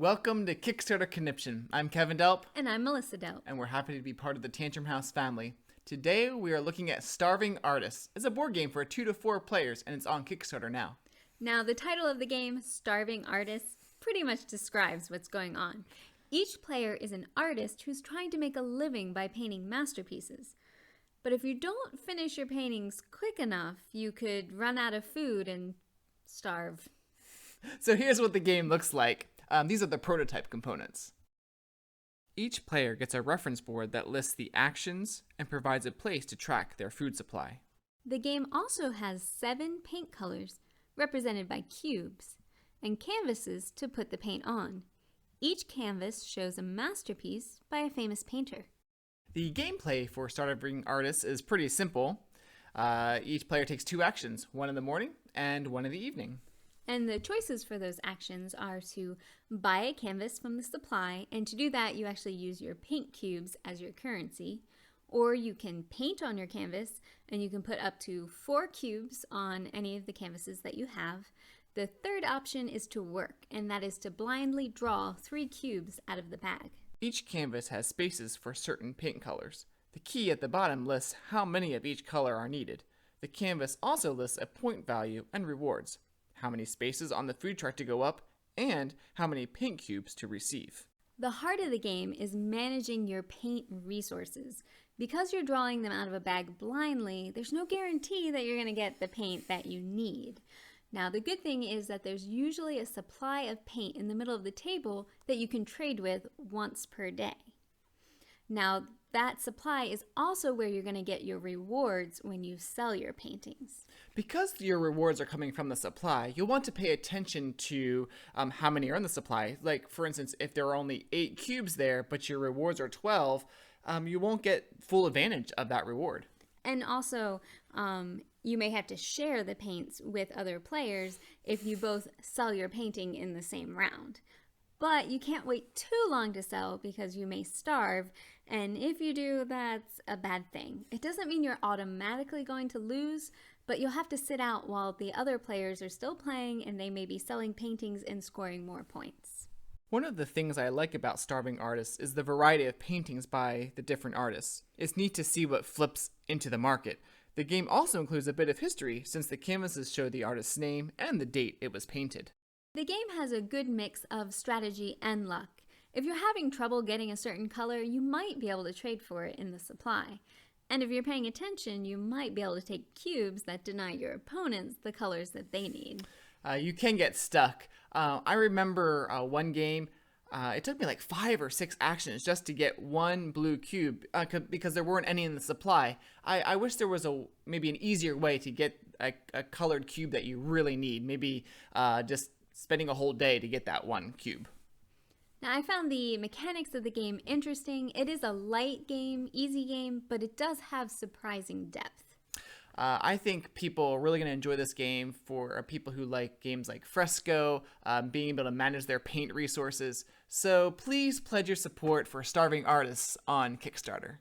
Welcome to Kickstarter Conniption. I'm Kevin Delp. And I'm Melissa Delp. And we're happy to be part of the Tantrum House family. Today we are looking at Starving Artists. It's a board game for 2 to 4 players, and it's on Kickstarter now. Now, the title of the game, Starving Artists, pretty much describes what's going on. Each player is an artist who's trying to make a living by painting masterpieces. But if you don't finish your paintings quick enough, you could run out of food and starve. So here's what the game looks like. These are the prototype components. Each player gets a reference board that lists the actions and provides a place to track their food supply. The game also has 7 paint colors, represented by cubes, and canvases to put the paint on. Each canvas shows a masterpiece by a famous painter. The gameplay for Starving Artists is pretty simple. Each player takes 2 actions, one in the morning and one in the evening. And the choices for those actions are to buy a canvas from the supply, and to do that you actually use your paint cubes as your currency, or you can paint on your canvas and you can put up to 4 cubes on any of the canvases that you have. The third option is to work, and that is to blindly draw 3 cubes out of the bag. Each canvas has spaces for certain paint colors. The key at the bottom lists how many of each color are needed. The canvas also lists a point value and rewards, how many spaces on the food chart to go up, and how many paint cubes to receive. The heart of the game is managing your paint resources. Because you're drawing them out of a bag blindly, there's no guarantee that you're going to get the paint that you need. Now, the good thing is that there's usually a supply of paint in the middle of the table that you can trade with once per day. Now, that supply is also where you're going to get your rewards when you sell your paintings. Because your rewards are coming from the supply, you'll want to pay attention to how many are in the supply. Like, for instance, if there are only 8 cubes there, but your rewards are 12, you won't get full advantage of that reward. And also, you may have to share the paints with other players if you both sell your painting in the same round. But you can't wait too long to sell because you may starve, and if you do, that's a bad thing. It doesn't mean you're automatically going to lose, but you'll have to sit out while the other players are still playing and they may be selling paintings and scoring more points. One of the things I like about Starving Artists is the variety of paintings by the different artists. It's neat to see what flips into the market. The game also includes a bit of history, since the canvases show the artist's name and the date it was painted. The game has a good mix of strategy and luck. If you're having trouble getting a certain color, you might be able to trade for it in the supply. And if you're paying attention, you might be able to take cubes that deny your opponents the colors that they need. You can get stuck. I remember one game, it took me like 5 or 6 actions just to get 1 blue cube because there weren't any in the supply. I wish there was maybe an easier way to get a colored cube that you really need. Maybe just spending a whole day to get that 1 cube. Now, I found the mechanics of the game interesting. It is a light game, easy game, but it does have surprising depth. I think people are really going to enjoy this game for people who like games like Fresco, being able to manage their paint resources. So please pledge your support for Starving Artists on Kickstarter.